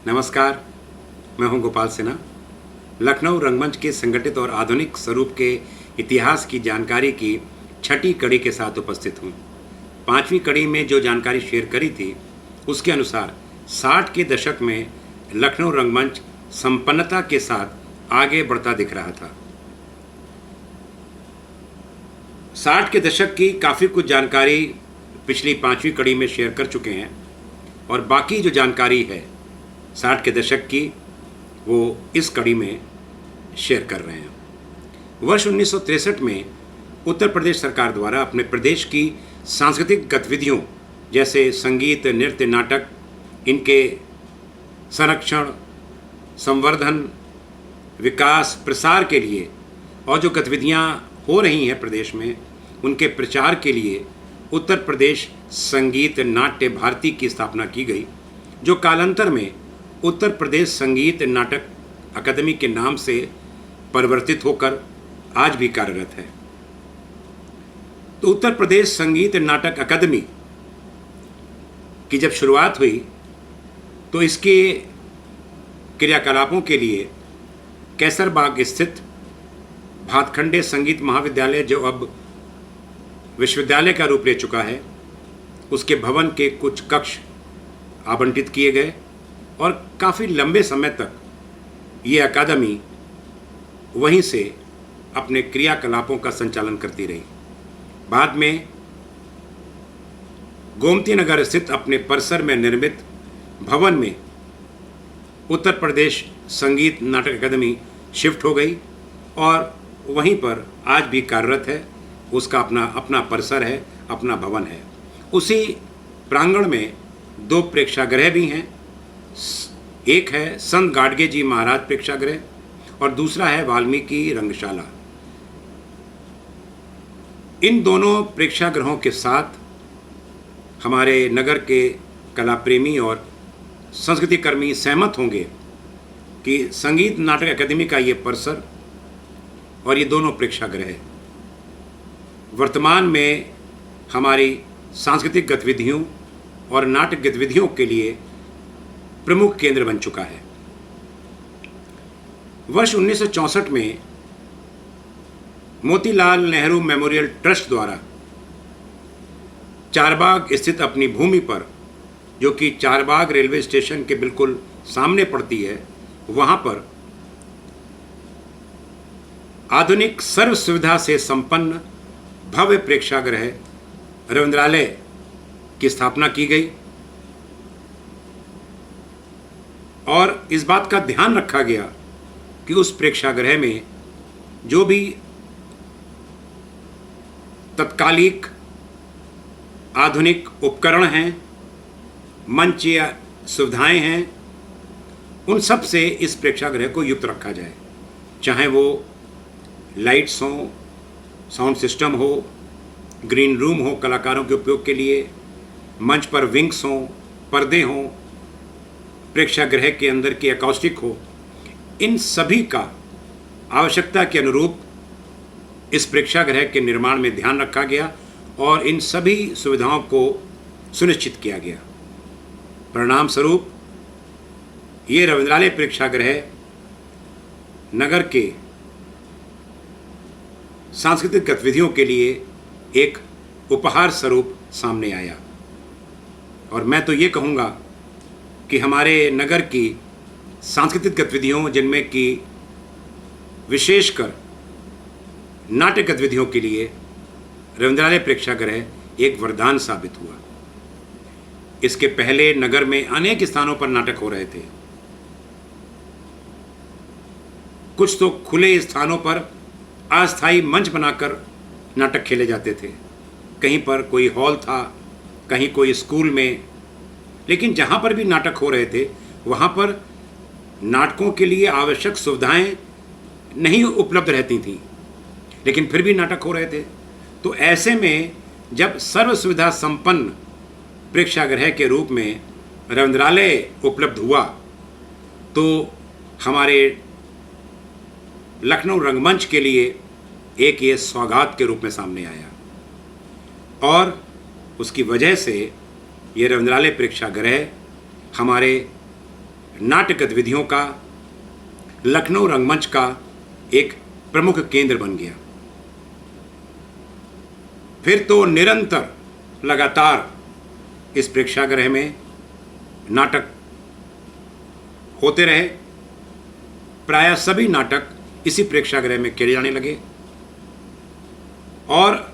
नमस्कार, मैं हूं गोपाल सिन्हा। लखनऊ रंगमंच के संगठित और आधुनिक स्वरूप के इतिहास की जानकारी की छठी कड़ी के साथ उपस्थित हूं। पांचवीं कड़ी में जो जानकारी शेयर करी थी उसके अनुसार 60 के दशक में लखनऊ रंगमंच संपन्नता के साथ आगे बढ़ता दिख रहा था। 60 के दशक की काफ़ी कुछ जानकारी पिछली पांचवीं कड़ी में शेयर कर चुके हैं और बाकी जो जानकारी है 60 के दशक की वो इस कड़ी में शेयर कर रहे हैं। वर्ष 1963 में उत्तर प्रदेश सरकार द्वारा अपने प्रदेश की सांस्कृतिक गतिविधियों जैसे संगीत, नृत्य, नाटक, इनके संरक्षण, संवर्धन, विकास, प्रसार के लिए और जो गतिविधियां हो रही हैं प्रदेश में उनके प्रचार के लिए उत्तर प्रदेश संगीत नाट्य भारती की स्थापना की गई, जो कालांतर में उत्तर प्रदेश संगीत नाटक अकादमी के नाम से परिवर्तित होकर आज भी कार्यरत है। तो उत्तर प्रदेश संगीत नाटक अकादमी की जब शुरुआत हुई तो इसके क्रियाकलापों के लिए कैसरबाग स्थित भातखंडे संगीत महाविद्यालय, जो अब विश्वविद्यालय का रूप ले चुका है, उसके भवन के कुछ कक्ष आवंटित किए गए और काफ़ी लंबे समय तक ये अकादमी वहीं से अपने क्रियाकलापों का संचालन करती रही। बाद में गोमती नगर स्थित अपने परिसर में निर्मित भवन में उत्तर प्रदेश संगीत नाटक अकादमी शिफ्ट हो गई और वहीं पर आज भी कार्यरत है। उसका अपना परिसर है, अपना भवन है। उसी प्रांगण में 2 प्रेक्षागृह भी हैं। एक है संत गाडगे जी महाराज प्रेक्षागृह और दूसरा है वाल्मीकि रंगशाला। इन दोनों प्रेक्षागृहों के साथ हमारे नगर के कला प्रेमी और संस्कृति कर्मी सहमत होंगे कि संगीत नाटक अकादमी का ये परिसर और ये दोनों प्रेक्षागृह वर्तमान में हमारी सांस्कृतिक गतिविधियों और नाटक गतिविधियों के लिए प्रमुख केंद्र बन चुका है। वर्ष 1964 में मोतीलाल नेहरू मेमोरियल ट्रस्ट द्वारा चारबाग स्थित अपनी भूमि पर, जो कि चारबाग रेलवे स्टेशन के बिल्कुल सामने पड़ती है, वहां पर आधुनिक सर्व सुविधा से संपन्न भव्य प्रेक्षागृह रविंद्रालय की स्थापना की गई और इस बात का ध्यान रखा गया कि उस प्रेक्षागृह में जो भी तत्कालिक आधुनिक उपकरण हैं, मंच या सुविधाएं हैं, उन सब से इस प्रेक्षागृह को युक्त रखा जाए। चाहे वो लाइट्स हों, साउंड सिस्टम हो, ग्रीन रूम हो कलाकारों के उपयोग के लिए, मंच पर विंग्स हों, पर्दे हों, प्रेक्षागृह के अंदर की एकॉस्टिक हो, इन सभी का आवश्यकता के अनुरूप इस प्रेक्षागृह के निर्माण में ध्यान रखा गया और इन सभी सुविधाओं को सुनिश्चित किया गया। परिणाम स्वरूप ये रविंद्रालय प्रेक्षागृह नगर के सांस्कृतिक गतिविधियों के लिए एक उपहार स्वरूप सामने आया। और मैं तो ये कहूँगा कि हमारे नगर की सांस्कृतिक गतिविधियों, जिनमें कि विशेषकर नाट्य गतिविधियों के लिए रविंद्रालय प्रेक्षागृह एक वरदान साबित हुआ। इसके पहले नगर में अनेक स्थानों पर नाटक हो रहे थे। कुछ तो खुले स्थानों पर अस्थायी मंच बनाकर नाटक खेले जाते थे, कहीं पर कोई हॉल था, कहीं कोई स्कूल में, लेकिन जहाँ पर भी नाटक हो रहे थे वहाँ पर नाटकों के लिए आवश्यक सुविधाएं नहीं उपलब्ध रहती थीं, लेकिन फिर भी नाटक हो रहे थे। तो ऐसे में जब सर्व सुविधा संपन्न प्रेक्षागृह के रूप में रविंद्रालय उपलब्ध हुआ तो हमारे लखनऊ रंगमंच के लिए एक ये सौगात के रूप में सामने आया और उसकी वजह से ये रविंद्रालय प्रेक्षागृह हमारे नाट्य गतिविधियों का लखनऊ रंगमंच का एक प्रमुख केंद्र बन गया। फिर तो निरंतर लगातार इस प्रेक्षागृह में नाटक होते रहे। प्रायः सभी नाटक इसी प्रेक्षागृह में किए जाने लगे और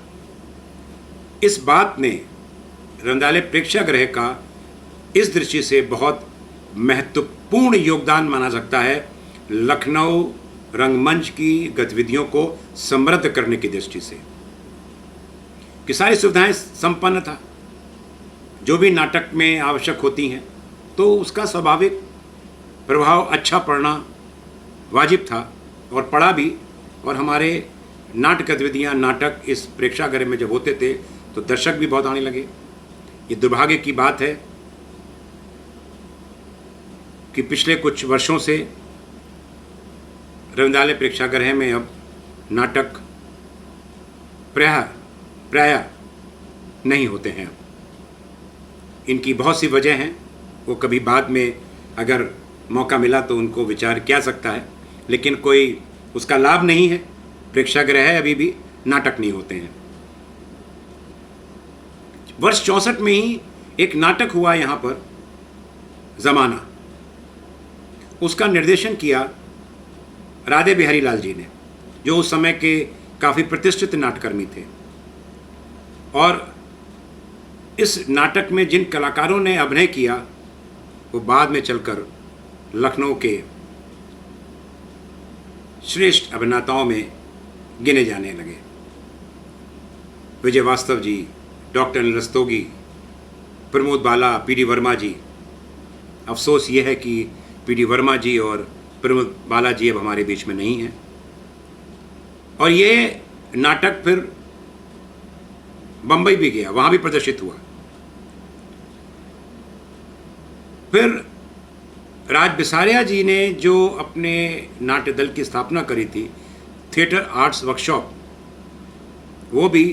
इस बात ने रंगदाले प्रेक्षागृह का इस दृष्टि से बहुत महत्वपूर्ण योगदान माना सकता है लखनऊ रंगमंच की गतिविधियों को समृद्ध करने की दृष्टि से कि सारी सुविधाएं संपन्न था। जो भी नाटक में आवश्यक होती हैं तो उसका स्वाभाविक प्रभाव अच्छा पड़ना वाजिब था और पड़ा भी। और हमारे नाट्य गतिविधियाँ नाटक इस प्रेक्षागृह में जब होते थे तो दर्शक भी बहुत आने लगे। ये दुर्भाग्य की बात है कि पिछले कुछ वर्षों से रविंद्रालय प्रेक्षागृह में अब नाटक प्रायः नहीं होते हैं। इनकी बहुत सी वजह हैं, वो कभी बाद में अगर मौका मिला तो उनको विचार किया सकता है, लेकिन कोई उसका लाभ नहीं है। प्रेक्षागृह है, अभी भी नाटक नहीं होते हैं। वर्ष 64 में ही एक नाटक हुआ यहाँ पर, ज़माना। उसका निर्देशन किया राधे बिहारी लाल जी ने, जो उस समय के काफ़ी प्रतिष्ठित नाटकर्मी थे। और इस नाटक में जिन कलाकारों ने अभिनय किया वो बाद में चलकर लखनऊ के श्रेष्ठ अभिनेताओं में गिने जाने लगे। विजय वास्तव जी, डॉक्टर अनिल रस्तोगी, प्रमोद बाला, पी डी वर्मा जी। अफसोस ये है कि पी डी वर्मा जी और प्रमोद बाला जी अब हमारे बीच में नहीं हैं। और ये नाटक फिर बम्बई भी गया, वहाँ भी प्रदर्शित हुआ। फिर राज बिसारिया जी ने जो अपने नाट्य दल की स्थापना करी थी, थिएटर आर्ट्स वर्कशॉप, वो भी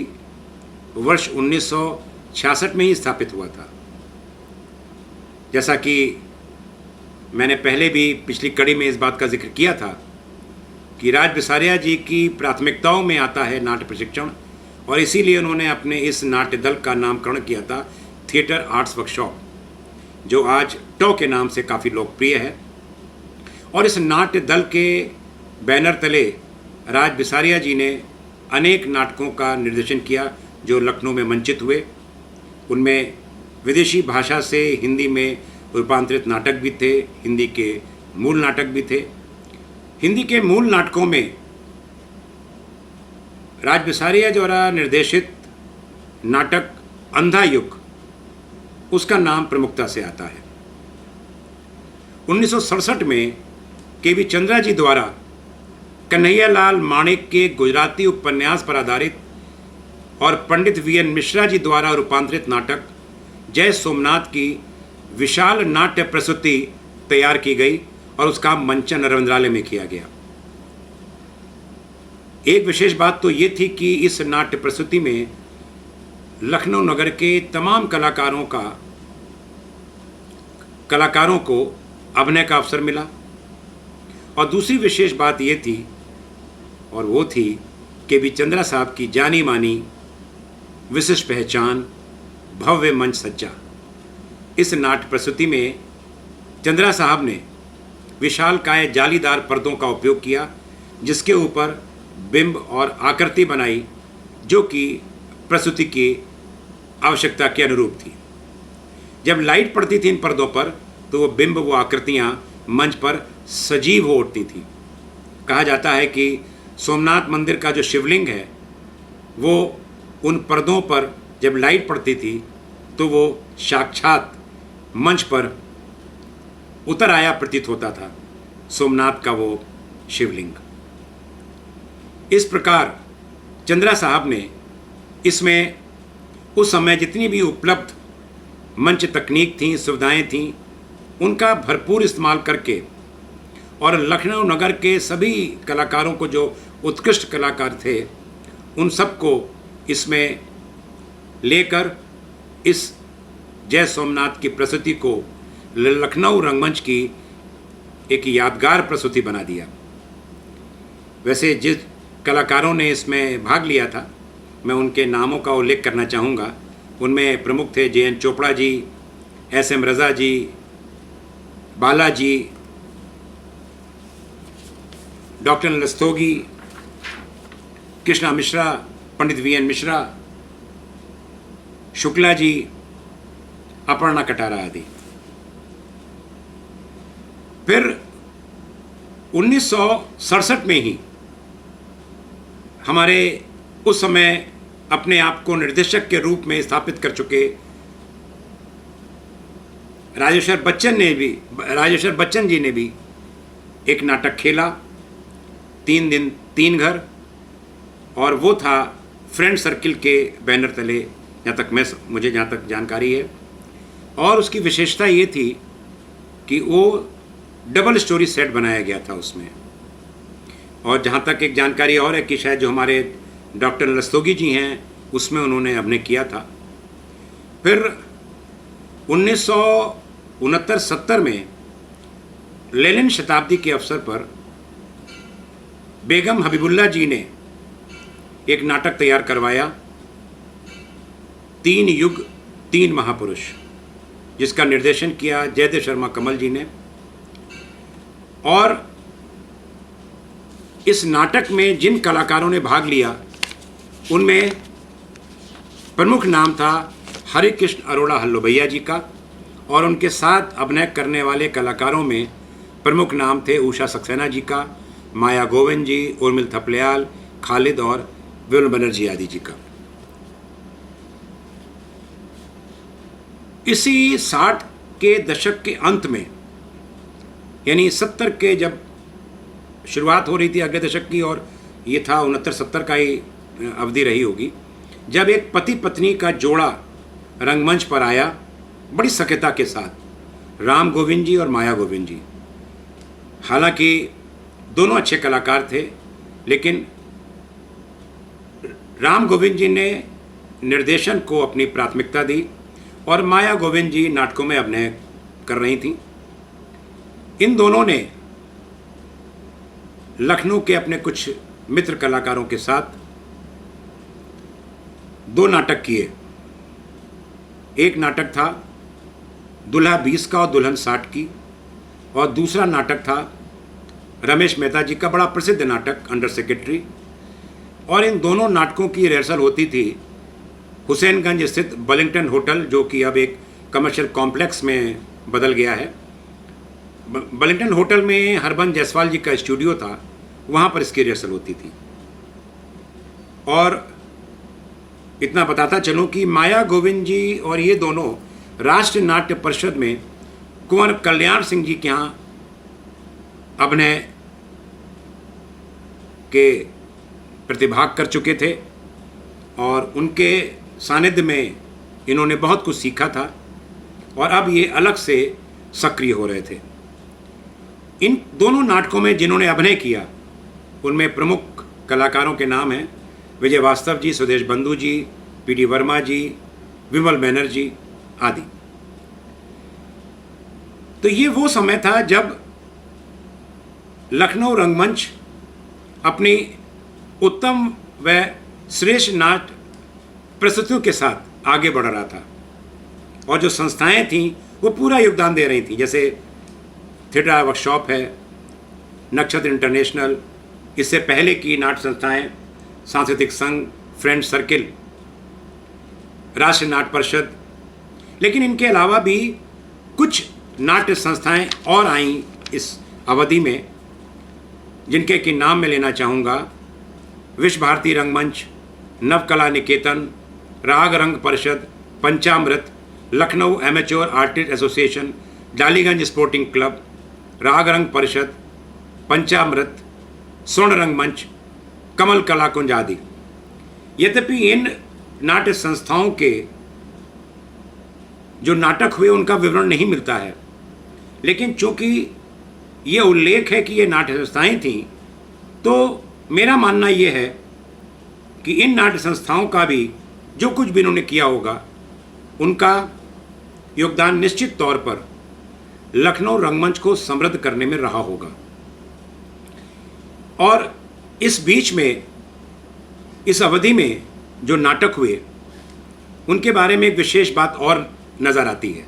वर्ष 1966 में ही स्थापित हुआ था। जैसा कि मैंने पहले भी पिछली कड़ी में इस बात का जिक्र किया था कि राज बिसारिया जी की प्राथमिकताओं में आता है नाट्य प्रशिक्षण, और इसीलिए उन्होंने अपने इस नाट्य दल का नामकरण किया था थिएटर आर्ट्स वर्कशॉप, जो आज टॉ के नाम से काफ़ी लोकप्रिय है। और इस नाट्य दल के बैनर तले राज बिसारिया जी ने अनेक नाटकों का निर्देशन किया जो लखनऊ में मंचित हुए। उनमें विदेशी भाषा से हिंदी में रूपांतरित नाटक भी थे, हिंदी के मूल नाटक भी थे। हिंदी के मूल नाटकों में राज बिसारिया द्वारा निर्देशित नाटक अंधा युग, उसका नाम प्रमुखता से आता है। 1967 में के.बी. चंद्रा जी द्वारा कन्हैयालाल माणिक के गुजराती उपन्यास पर आधारित और पंडित वी.एन. मिश्रा जी द्वारा रूपांतरित नाटक जय सोमनाथ की विशाल नाट्य प्रस्तुति तैयार की गई और उसका मंचन रविंद्रालय में किया गया। एक विशेष बात तो ये थी कि इस नाट्य प्रस्तुति में लखनऊ नगर के तमाम कलाकारों को अभिनय का अवसर मिला। और दूसरी विशेष बात ये थी, और वो थी के.बी. चंद्रा साहब की जानी मानी विशिष्ट पहचान, भव्य मंच सज्जा। इस नाट्य प्रस्तुति में चंद्रा साहब ने विशालकाय जालीदार पर्दों का उपयोग किया, जिसके ऊपर बिंब और आकृति बनाई, जो कि प्रस्तुति की आवश्यकता के अनुरूप थी। जब लाइट पड़ती थी इन पर्दों पर तो वो बिंब, वो आकृतियाँ मंच पर सजीव हो उठती थी। कहा जाता है कि सोमनाथ मंदिर का जो शिवलिंग है वो उन पर्दों पर जब लाइट पड़ती थी तो वो साक्षात मंच पर उतर आया प्रतीत होता था, सोमनाथ का वो शिवलिंग। इस प्रकार चंद्रा साहब ने इसमें उस समय जितनी भी उपलब्ध मंच तकनीक थी, सुविधाएं थीं, उनका भरपूर इस्तेमाल करके और लखनऊ नगर के सभी कलाकारों को, जो उत्कृष्ट कलाकार थे, उन सबको इसमें लेकर इस जय सोमनाथ की प्रस्तुति को लखनऊ रंगमंच की एक यादगार प्रस्तुति बना दिया। वैसे जिस कलाकारों ने इसमें भाग लिया था, मैं उनके नामों का उल्लेख करना चाहूँगा। उनमें प्रमुख थे JN चोपड़ा जी, SM रज़ा जी, बालाजी, डॉक्टर रस्तोगी, कृष्णा मिश्रा, पंडित VN मिश्रा, शुक्ला जी, अपर्णा कटारा आदि। फिर 1967 में ही हमारे उस समय अपने आप को निर्देशक के रूप में स्थापित कर चुके राजेश्वर बच्चन जी ने भी एक नाटक खेला, 3 दिन 3 घर, और वो था फ्रेंड सर्किल के बैनर तले, मुझे जहाँ तक जानकारी है। और उसकी विशेषता ये थी कि वो डबल स्टोरी सेट बनाया गया था उसमें। और जहाँ तक एक जानकारी और है कि शायद जो हमारे डॉक्टर रस्तोगी जी हैं उसमें उन्होंने अभिनय किया था। फिर 1969-70 में लेनिन शताब्दी के अवसर पर बेगम हबीबुल्ला जी ने एक नाटक तैयार करवाया, 3 युग 3 महापुरुष, जिसका निर्देशन किया जयदेव शर्मा कमल जी ने। और इस नाटक में जिन कलाकारों ने भाग लिया उनमें प्रमुख नाम था हरे कृष्ण अरोड़ा हल्लोभैया जी का, और उनके साथ अभिनय करने वाले कलाकारों में प्रमुख नाम थे उषा सक्सेना जी का, माया गोविंद जी, उर्मिल थपलियाल, खालिद और विमल बनर्जी आदि जी का। इसी 60 के दशक के अंत में, यानी 70 के जब शुरुआत हो रही थी अगले दशक की, और ये था 69-70 का ही अवधि रही होगी, जब एक पति पत्नी का जोड़ा रंगमंच पर आया बड़ी सख्यता के साथ, राम गोविंद जी और माया गोविंद जी। हालांकि दोनों अच्छे कलाकार थे, लेकिन राम गोविंद जी ने निर्देशन को अपनी प्राथमिकता दी और माया गोविंद जी नाटकों में अभिनय कर रही थीं। इन दोनों ने लखनऊ के अपने कुछ मित्र कलाकारों के साथ 2 नाटक किए। एक नाटक था दुल्हा 20 का और दुल्हन 60 की, और दूसरा नाटक था रमेश मेहता जी का बड़ा प्रसिद्ध नाटक अंडर सेक्रेटरी। और इन दोनों नाटकों की रिहर्सल होती थी हुसैनगंज स्थित बलिंगटन होटल, जो कि अब एक कमर्शियल कॉम्प्लेक्स में बदल गया है। बलिंगटन होटल में हरबंस जायसवाल जी का स्टूडियो था, वहाँ पर इसकी रिहर्सल होती थी। और इतना बताता चलूँ कि माया गोविंद जी और ये दोनों राष्ट्रीय नाट्य परिषद में कुंवर कल्याण सिंह जी के यहाँ अभिनय के प्रतिभाग कर चुके थे, और उनके सानिध्य में इन्होंने बहुत कुछ सीखा था, और अब ये अलग से सक्रिय हो रहे थे। इन दोनों नाटकों में जिन्होंने अभिनय किया उनमें प्रमुख कलाकारों के नाम हैं विजय वास्तव जी, सुदेश बंधु जी, PD वर्मा जी, विमल बनर्जी आदि। तो ये वो समय था जब लखनऊ रंगमंच अपनी उत्तम व श्रेष्ठ नाट्य प्रस्तुतियों के साथ आगे बढ़ रहा था, और जो संस्थाएं थीं वो पूरा योगदान दे रही थीं, जैसे थिएटर वर्कशॉप है, नक्षत्र इंटरनेशनल, इससे पहले की नाट्य संस्थाएं सांस्कृतिक संघ, फ्रेंड सर्किल, राष्ट्रीय नाट्य परिषद। लेकिन इनके अलावा भी कुछ नाट्य संस्थाएं और आईं इस अवधि में, जिनके कि नाम मैं लेना चाहूँगा। विश्व भारती रंगमंच, नवकला निकेतन, Raag Rang Parishad, Panchamrit, Lucknow amateur artist association, Daliganj sporting club, Raag Rang Parishad, पंचामृत, स्वर्ण रंगमंच, कमल कला कुंज आदि। यद्यपि इन नाट्य संस्थाओं के जो नाटक हुए उनका विवरण नहीं मिलता है, लेकिन चूंकि ये उल्लेख है कि ये नाट्य संस्थाएं थीं, तो मेरा मानना ये है कि इन नाट्य संस्थाओं का भी जो कुछ भी इन्होंने किया होगा, उनका योगदान निश्चित तौर पर लखनऊ रंगमंच को समृद्ध करने में रहा होगा। और इस बीच में, इस अवधि में जो नाटक हुए उनके बारे में एक विशेष बात और नज़र आती है।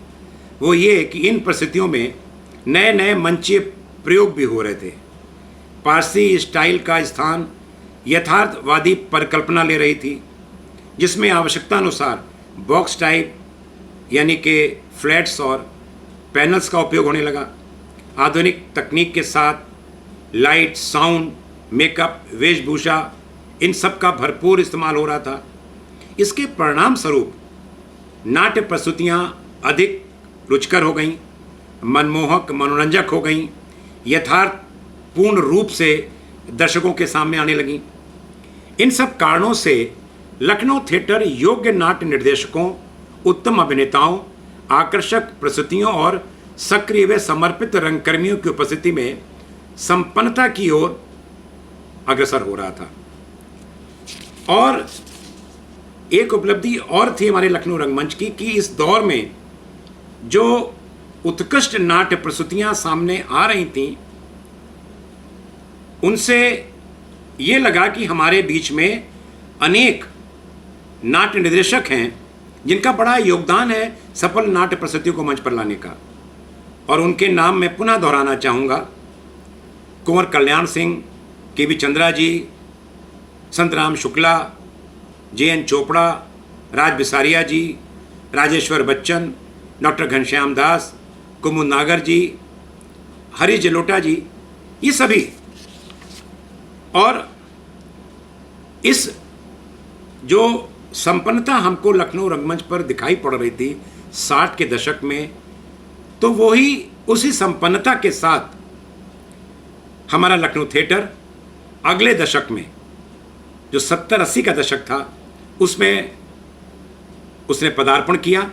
वो ये कि इन परिस्थितियों में नए नए मंचीय प्रयोग भी हो रहे थे। पारसी स्टाइल का स्थान यथार्थवादी परिकल्पना ले रही थी, जिसमें आवश्यकता अनुसार बॉक्स टाइप यानी कि फ्लैट्स और पैनल्स का उपयोग होने लगा। आधुनिक तकनीक के साथ लाइट, साउंड, मेकअप, वेशभूषा, इन सब का भरपूर इस्तेमाल हो रहा था। इसके परिणाम स्वरूप नाट्य प्रस्तुतियाँ अधिक रुचिकर हो गईं, मनमोहक, मनोरंजक हो गईं, यथार्थपूर्ण रूप से दर्शकों के सामने आने लगीं। इन सब कारणों से लखनऊ थिएटर योग्य नाट्य निर्देशकों, उत्तम अभिनेताओं, आकर्षक प्रस्तुतियों और सक्रिय व समर्पित रंगकर्मियों की उपस्थिति में संपन्नता की ओर अग्रसर हो रहा था। और एक उपलब्धि और थी हमारे लखनऊ रंगमंच की कि इस दौर में जो उत्कृष्ट नाट्य प्रस्तुतियां सामने आ रही थीं, उनसे ये लगा कि हमारे बीच में अनेक नाट्य निर्देशक हैं जिनका बड़ा योगदान है सफल नाट्य प्रस्तुतियों को मंच पर लाने का। और उनके नाम मैं पुनः दोहराना चाहूँगा। कुंवर कल्याण सिंह, के.बी. चंद्रा जी, संतराम शुक्ला, जे.एन. चोपड़ा, राज बिसारिया जी, राजेश्वर बच्चन, डॉक्टर घनश्याम दास, कुमुद नागर जी, हरीश जलोटा जी, ये सभी। और इस जो संपन्नता हमको लखनऊ रंगमंच पर दिखाई पड़ रही थी 60 के दशक में, तो वही उसी संपन्नता के साथ हमारा लखनऊ थिएटर अगले दशक में, जो 70-80 का दशक था, उसमें उसने पदार्पण किया।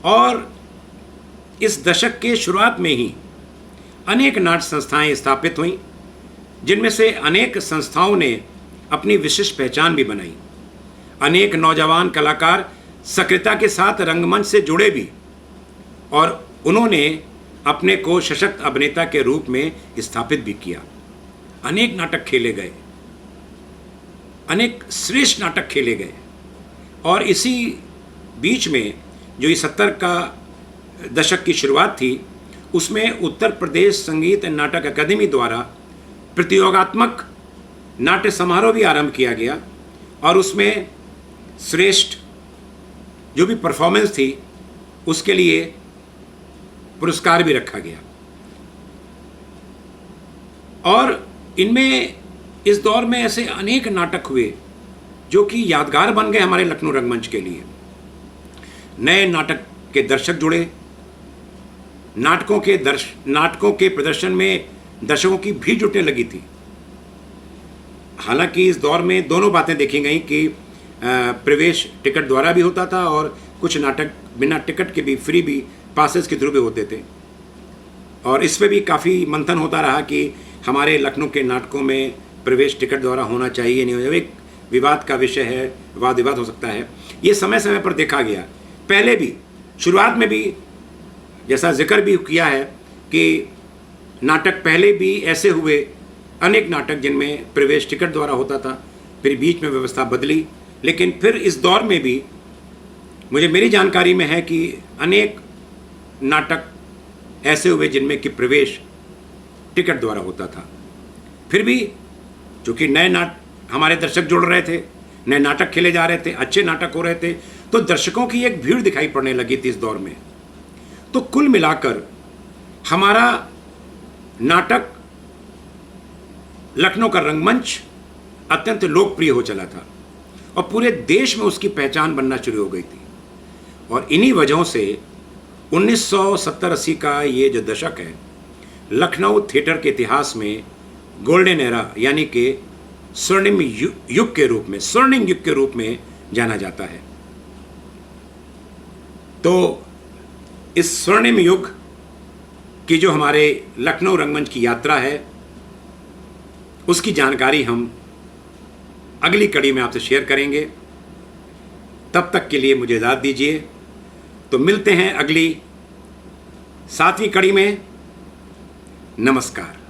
और इस दशक के शुरुआत में ही अनेक नाट्य संस्थाएं स्थापित हुईं, जिनमें से अनेक संस्थाओं ने अपनी विशिष्ट पहचान भी बनाई। अनेक नौजवान कलाकार सक्रियता के साथ रंगमंच से जुड़े भी, और उन्होंने अपने को सशक्त अभिनेता के रूप में स्थापित भी किया। अनेक नाटक खेले गए, अनेक श्रेष्ठ नाटक खेले गए। और इसी बीच में जो ये 70 का दशक की शुरुआत थी, उसमें उत्तर प्रदेश संगीत नाटक अकादमी द्वारा प्रतियोगात्मक नाट्य समारोह भी आरंभ किया गया, और उसमें श्रेष्ठ जो भी परफॉर्मेंस थी उसके लिए पुरस्कार भी रखा गया। और इनमें इस दौर में ऐसे अनेक नाटक हुए जो कि यादगार बन गए हमारे लखनऊ रंगमंच के लिए। नए नाटक के दर्शक जुड़े, नाटकों के प्रदर्शन में दर्शकों की भीड़ जुटने लगी थी। हालांकि इस दौर में दोनों बातें देखी गई कि प्रवेश टिकट द्वारा भी होता था और कुछ नाटक बिना टिकट के भी, फ्री भी, पासेस के थ्रू भी होते थे। और इस पर भी काफ़ी मंथन होता रहा कि हमारे लखनऊ के नाटकों में प्रवेश टिकट द्वारा होना चाहिए, नहीं हो, एक विवाद का विषय है, वाद विवाद हो सकता है। ये समय समय पर देखा गया। पहले भी शुरुआत में भी जैसा जिक्र भी किया है कि नाटक पहले भी ऐसे हुए, अनेक नाटक जिनमें प्रवेश टिकट द्वारा होता था, फिर बीच में व्यवस्था बदली। लेकिन फिर इस दौर में भी मेरी जानकारी में है कि अनेक नाटक ऐसे हुए जिनमें कि प्रवेश टिकट द्वारा होता था। फिर भी चूँकि नए हमारे दर्शक जुड़ रहे थे, नए नाटक खेले जा रहे थे, अच्छे नाटक हो रहे थे, तो दर्शकों की एक भीड़ दिखाई पड़ने लगी थी इस दौर में। तो कुल मिलाकर हमारा नाटक लखनऊ का रंगमंच अत्यंत लोकप्रिय हो चला था और पूरे देश में उसकी पहचान बनना शुरू हो गई थी। और इन्हीं वजहों से 1970-80 का ये जो दशक है, लखनऊ थिएटर के इतिहास में गोल्डन एरा यानी कि स्वर्णिम युग के रूप में जाना जाता है। तो इस स्वर्णिम युग की जो हमारे लखनऊ रंगमंच की यात्रा है, उसकी जानकारी हम अगली कड़ी में आपसे शेयर करेंगे। तब तक के लिए मुझे इजाज़त दीजिए। तो मिलते हैं अगली सातवीं कड़ी में नमस्कार।